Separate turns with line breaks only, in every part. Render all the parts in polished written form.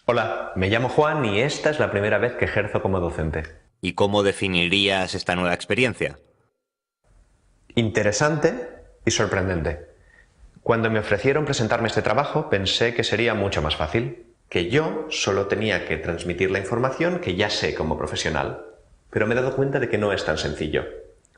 Hola, me llamo Juan y esta es la primera vez que ejerzo como docente.
¿Y cómo definirías esta nueva experiencia?
Interesante y sorprendente. Cuando me ofrecieron presentarme este trabajo pensé que sería mucho más fácil, que yo solo tenía que transmitir la información que ya sé como profesional. Pero me he dado cuenta de que no es tan sencillo.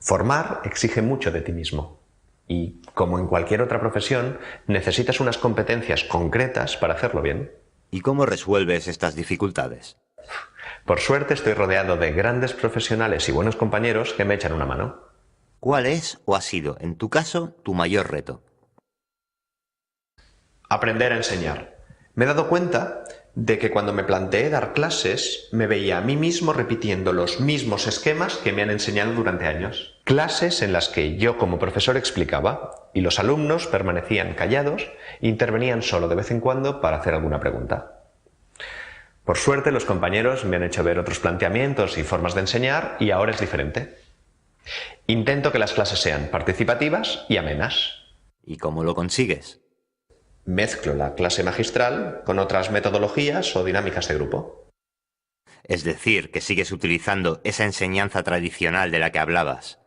Formar exige mucho de ti mismo. Y, como en cualquier otra profesión, necesitas unas competencias concretas para hacerlo bien.
¿Y cómo resuelves estas dificultades?
Por suerte estoy rodeado de grandes profesionales y buenos compañeros que me echan una mano.
¿Cuál es o ha sido, en tu caso, tu mayor reto?
Aprender a enseñar. Me he dado cuenta de que cuando me planteé dar clases, me veía a mí mismo repitiendo los mismos esquemas que me han enseñado durante años. Clases en las que yo como profesor explicaba y los alumnos permanecían callados e intervenían solo de vez en cuando para hacer alguna pregunta. Por suerte, los compañeros me han hecho ver otros planteamientos y formas de enseñar y ahora es diferente. Intento que las clases sean participativas y amenas.
¿Y cómo lo consigues?
Mezclo la clase magistral con otras metodologías o dinámicas de grupo.
Es decir, que sigues utilizando esa enseñanza tradicional de la que hablabas.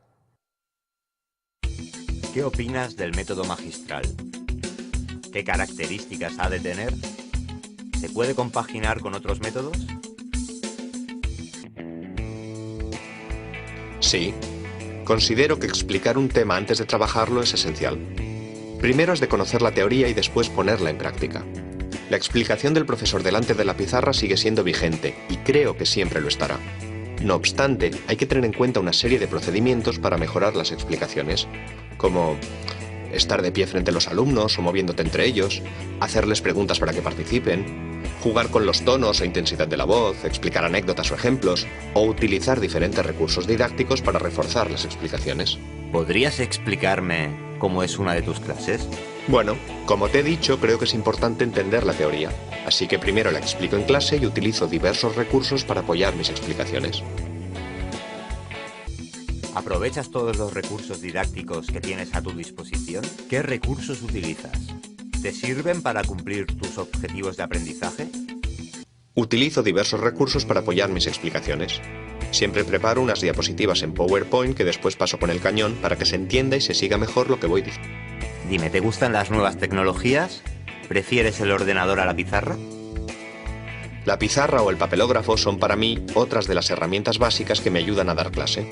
¿Qué opinas del método magistral? ¿Qué características ha de tener? ¿Se puede compaginar con otros métodos?
Sí. Considero que explicar un tema antes de trabajarlo es esencial. Primero has de conocer la teoría y después ponerla en práctica. La explicación del profesor delante de la pizarra sigue siendo vigente y creo que siempre lo estará. No obstante, hay que tener en cuenta una serie de procedimientos para mejorar las explicaciones, como estar de pie frente a los alumnos o moviéndote entre ellos, hacerles preguntas para que participen, jugar con los tonos o intensidad de la voz, explicar anécdotas o ejemplos, o utilizar diferentes recursos didácticos para reforzar las explicaciones.
¿Podrías explicarme cómo es una de tus clases?
Bueno, como te he dicho, creo que es importante entender la teoría, así que primero la explico en clase y utilizo diversos recursos para apoyar mis explicaciones.
¿Aprovechas todos los recursos didácticos que tienes a tu disposición? ¿Qué recursos utilizas? ¿Te sirven para cumplir tus objetivos de aprendizaje?
Utilizo diversos recursos para apoyar mis explicaciones. Siempre preparo unas diapositivas en PowerPoint que después paso con el cañón para que se entienda y se siga mejor lo que voy diciendo.
Dime, ¿te gustan las nuevas tecnologías? ¿Prefieres el ordenador a la pizarra?
La pizarra o el papelógrafo son para mí otras de las herramientas básicas que me ayudan a dar clase.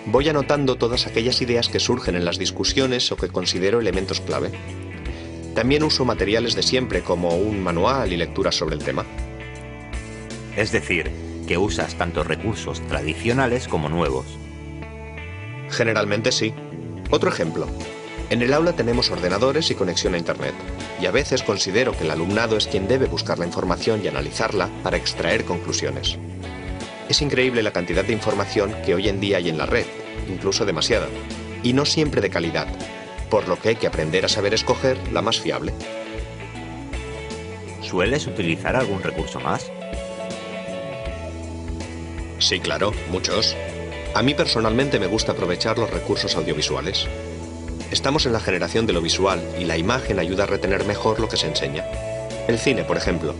Voy anotando todas aquellas ideas que surgen en las discusiones o que considero elementos clave. También uso materiales de siempre como un manual y lecturas sobre el tema.
Es decir, que usas tanto recursos tradicionales como nuevos.
Generalmente sí. Otro ejemplo. En el aula tenemos ordenadores y conexión a Internet, y a veces considero que el alumnado es quien debe buscar la información y analizarla para extraer conclusiones. Es increíble la cantidad de información que hoy en día hay en la red, incluso demasiada, y no siempre de calidad, por lo que hay que aprender a saber escoger la más fiable.
¿Sueles utilizar algún recurso más?
Sí, claro, muchos. A mí personalmente me gusta aprovechar los recursos audiovisuales. Estamos en la generación de lo visual y la imagen ayuda a retener mejor lo que se enseña. El cine, por ejemplo,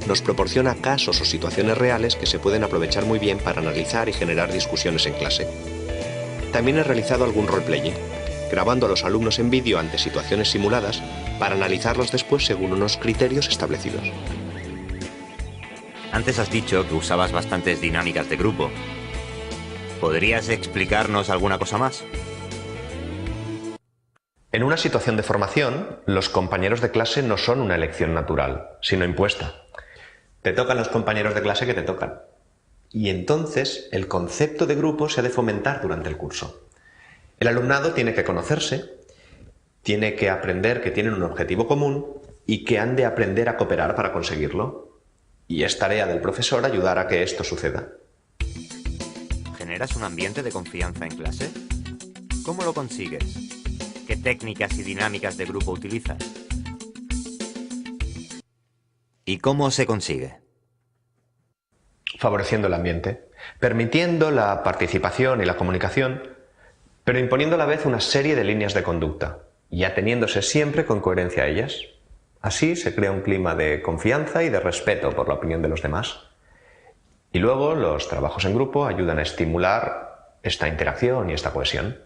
nos proporciona casos o situaciones reales que se pueden aprovechar muy bien para analizar y generar discusiones en clase. También he realizado algún roleplaying, grabando a los alumnos en vídeo ante situaciones simuladas para analizarlos después según unos criterios establecidos.
Antes has dicho que usabas bastantes dinámicas de grupo. ¿Podrías explicarnos alguna cosa más?
En una situación de formación, los compañeros de clase no son una elección natural, sino impuesta. Te tocan los compañeros de clase que te tocan. Y entonces el concepto de grupo se ha de fomentar durante el curso. El alumnado tiene que conocerse, tiene que aprender que tienen un objetivo común y que han de aprender a cooperar para conseguirlo. Y es tarea del profesor ayudar a que esto suceda.
¿Generas un ambiente de confianza en clase? ¿Cómo lo consigues? ¿Qué técnicas y dinámicas de grupo utilizas? ¿Y cómo se consigue?
Favoreciendo el ambiente, permitiendo la participación y la comunicación, pero imponiendo a la vez una serie de líneas de conducta y ateniéndose siempre con coherencia a ellas. Así se crea un clima de confianza y de respeto por la opinión de los demás. Y luego los trabajos en grupo ayudan a estimular esta interacción y esta cohesión.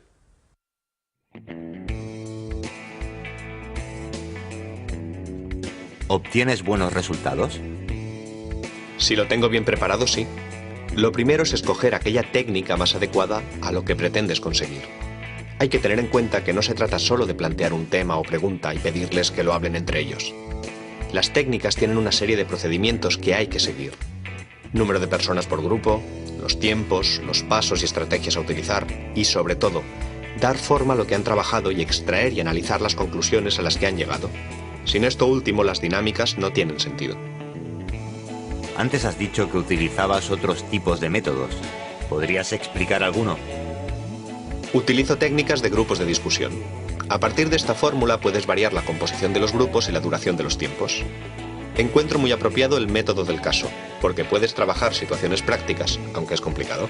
¿Obtienes buenos resultados?
Si lo tengo bien preparado, sí. Lo primero es escoger aquella técnica más adecuada a lo que pretendes conseguir. Hay que tener en cuenta que no se trata solo de plantear un tema o pregunta y pedirles que lo hablen entre ellos. Las técnicas tienen una serie de procedimientos que hay que seguir. Número de personas por grupo, los tiempos, los pasos y estrategias a utilizar y, sobre todo, dar forma a lo que han trabajado y extraer y analizar las conclusiones a las que han llegado. Sin esto último, las dinámicas no tienen sentido.
Antes has dicho que utilizabas otros tipos de métodos. ¿Podrías explicar alguno?
Utilizo técnicas de grupos de discusión. A partir de esta fórmula puedes variar la composición de los grupos y la duración de los tiempos. Encuentro muy apropiado el método del caso, porque puedes trabajar situaciones prácticas, aunque es complicado.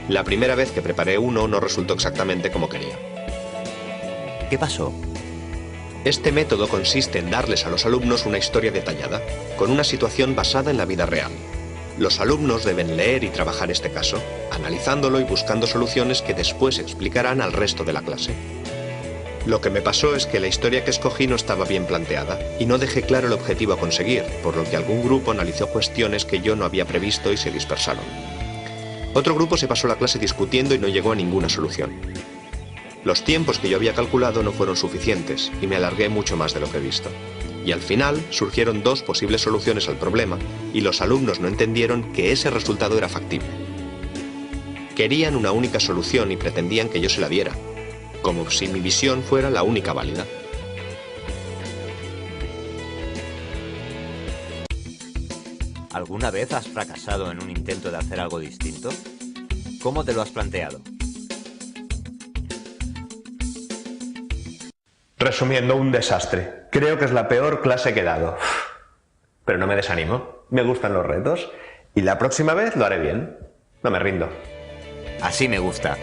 La primera vez que preparé uno no resultó exactamente como quería.
¿Qué pasó?
Este método consiste en darles a los alumnos una historia detallada, con una situación basada en la vida real. Los alumnos deben leer y trabajar este caso, analizándolo y buscando soluciones que después explicarán al resto de la clase. Lo que me pasó es que la historia que escogí no estaba bien planteada y no dejé claro el objetivo a conseguir, por lo que algún grupo analizó cuestiones que yo no había previsto y se dispersaron. Otro grupo se pasó la clase discutiendo y no llegó a ninguna solución. Los tiempos que yo había calculado no fueron suficientes y me alargué mucho más de lo previsto. Y al final surgieron dos posibles soluciones al problema y los alumnos no entendieron que ese resultado era factible. Querían una única solución y pretendían que yo se la diera, como si mi visión fuera la única válida.
¿Alguna vez has fracasado en un intento de hacer algo distinto? ¿Cómo te lo has planteado?
Resumiendo, un desastre. Creo que es la peor clase que he dado. Pero no me desanimo. Me gustan los retos. Y la próxima vez lo haré bien. No me rindo.
Así me gusta.